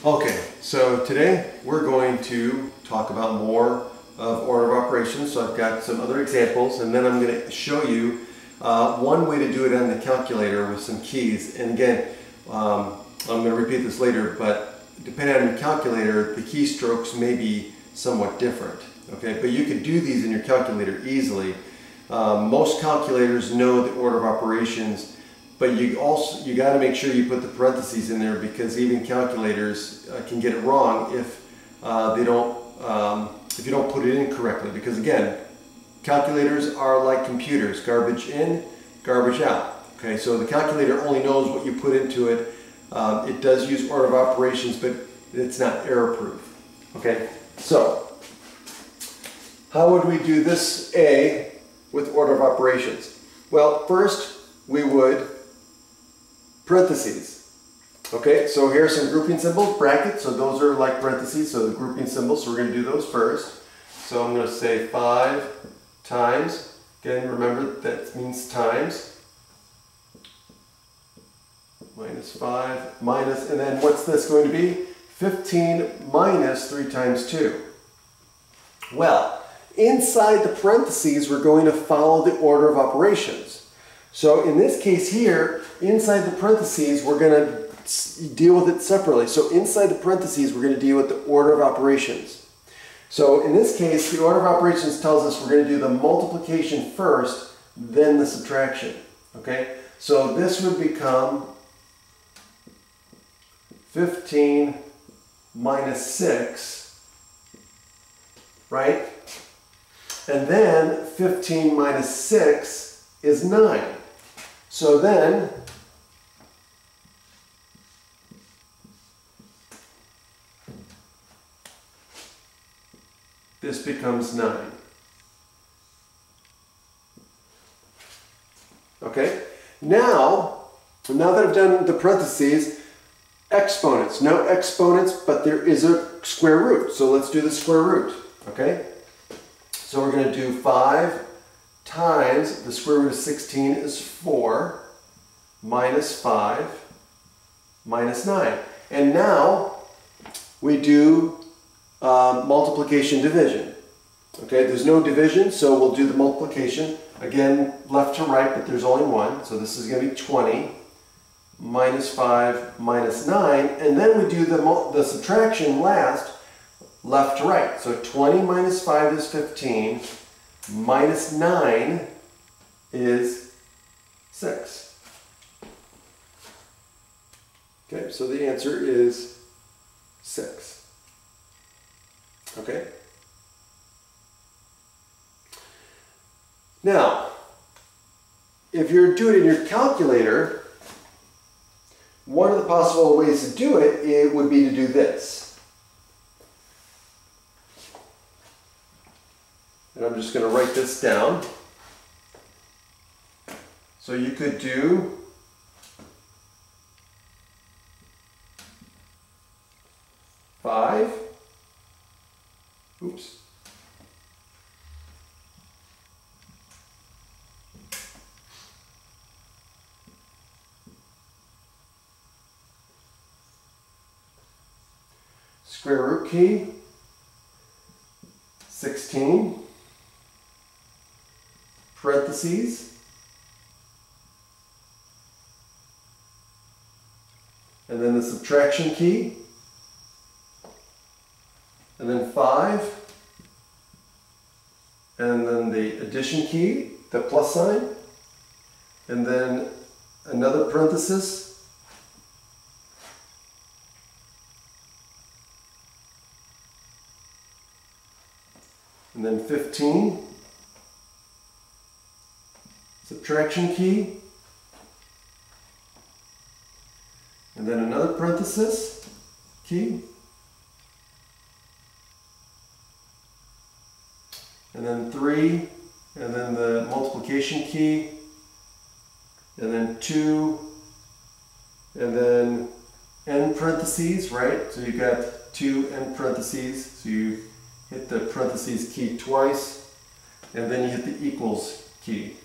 Okay, so today we're going to talk about more of order of operations. So I've got some other examples, and then I'm going to show you one way to do it on the calculator with some keys. And again, I'm going to repeat this later, but depending on your calculator, the keystrokes may be somewhat different. Okay, but you could do these in your calculator easily. Most calculators know the order of operations, but you got to make sure you put the parentheses in there, because even calculators can get it wrong if you don't put it in correctly. Because again, calculators are like computers: garbage in, garbage out. Okay, so the calculator only knows what you put into it. It does use order of operations, but it's not error-proof. Okay, so how would we do this A with order of operations? Well, first we would parentheses. Okay, so here's some grouping symbols, brackets, so those are like parentheses, so the grouping symbols, so we're going to do those first. So I'm going to say 5 times, again remember that means times, minus 5, minus, and then what's this going to be? 15 minus 3 times 2. Well, inside the parentheses we're going to follow the order of operations. So in this case here, inside the parentheses, we're going to deal with it separately. So inside the parentheses, we're going to deal with the order of operations. So in this case, the order of operations tells us we're going to do the multiplication first, then the subtraction. Okay? So this would become 15 minus 6, right? And then 15 minus 6 is 9. So then, this becomes 9. Okay? Now that I've done the parentheses, exponents. No exponents, but there is a square root. So let's do the square root. Okay? So we're going to do 5 times the square root of 16 is 4, minus 5, minus 9. And now we do multiplication division. Okay, there's no division, so we'll do the multiplication. Again, left to right, but there's only one. So this is going to be 20, minus 5, minus 9. And then we do the subtraction last, left to right. So 20 minus 5 is 15. Minus 9 is 6. Okay, so the answer is 6. Okay? Now, if you're doing it in your calculator, one of the possible ways to do it would be to do this. And I'm just going to write this down. So you could do 5. Oops. Square root key, 16. Parentheses, and then the subtraction key, and then 5, and then the addition key, the plus sign, and then another parenthesis, and then 15, subtraction key, and then another parenthesis key, and then 3, and then the multiplication key, and then 2, and then end parentheses, right? So you've got 2 end parentheses, so you hit the parentheses key twice, and then you hit the equals key.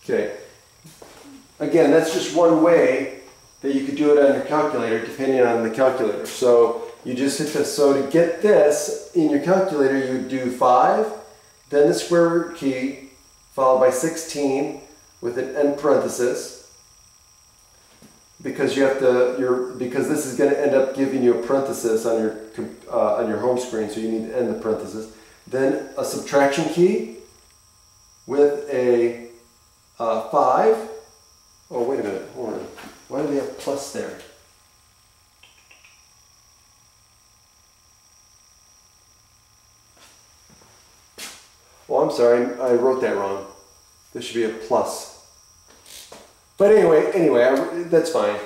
Okay. Again, that's just one way that you could do it on your calculator, depending on the calculator. So You just hit this. So to get this in your calculator, you would do 5, then the square root key, followed by 16 with an end parenthesis, because you have to. Because this is going to end up giving you a parenthesis on your home screen, so you need to end the parenthesis. Then a subtraction key with a 5. Oh, wait a minute. Hold on. Why do they have plus there? Oh, I'm sorry, I wrote that wrong. This should be a plus. But anyway, that's fine.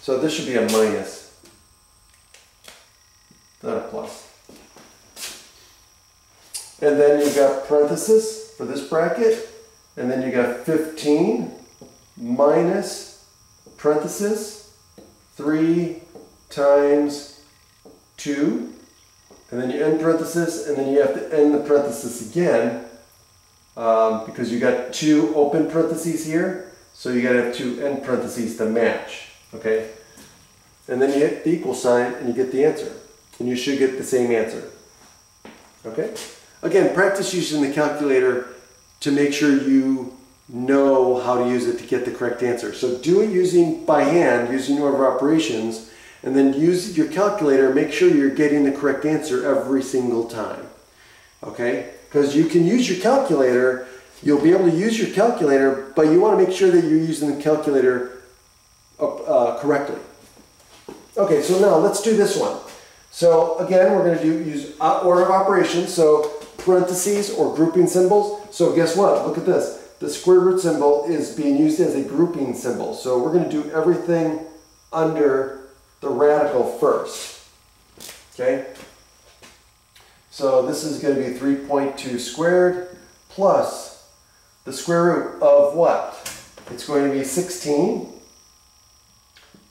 So this should be a minus, not a plus. And then you've got parenthesis for this bracket, and then you got 15 minus parenthesis 3 times 2. And then you end parenthesis, and then you have to end the parenthesis again because you got 2 open parentheses here, so you got to have 2 end parentheses to match, okay? And then you hit the equal sign, and you get the answer. And you should get the same answer, okay? Again, practice using the calculator to make sure you know how to use it to get the correct answer. So do it by hand, using order of operations, and then use your calculator. Make sure you're getting the correct answer every single time. Okay? Because you can use your calculator, you'll be able to use your calculator, but you want to make sure that you're using the calculator correctly. Okay, so now let's do this one. So again, we're going to use order of operations, so parentheses or grouping symbols. So guess what? Look at this. The square root symbol is being used as a grouping symbol. So we're going to do everything under the radical first, okay? So this is going to be 3.2 squared plus the square root of what? It's going to be 16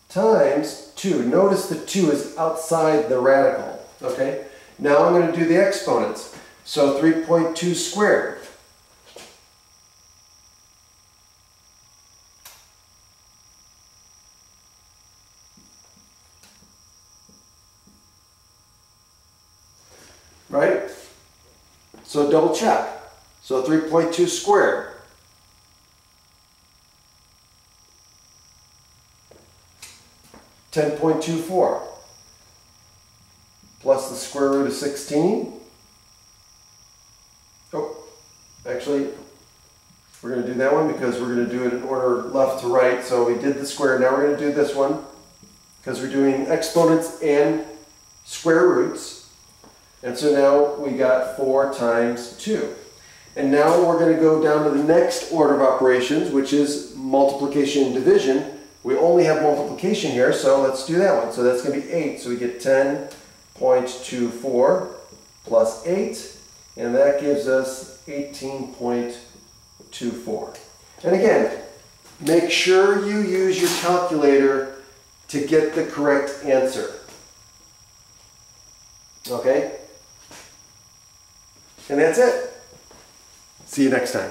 times 2. Notice the 2 is outside the radical, okay? Now I'm going to do the exponents. So 3.2 squared. Right? So double check. So 3.2 squared. $10.24 plus the square root of 16. Oh, actually, we're going to do that one because we're going to do it in order left to right. So we did the square. Now we're going to do this one because we're doing exponents and square roots. And so now we got 4 times 2. And now we're going to go down to the next order of operations, which is multiplication and division. We only have multiplication here, so let's do that one. So that's going to be 8. So we get 10.24 plus 8, and that gives us 18.24. And again, make sure you use your calculator to get the correct answer. Okay? And that's it. See you next time.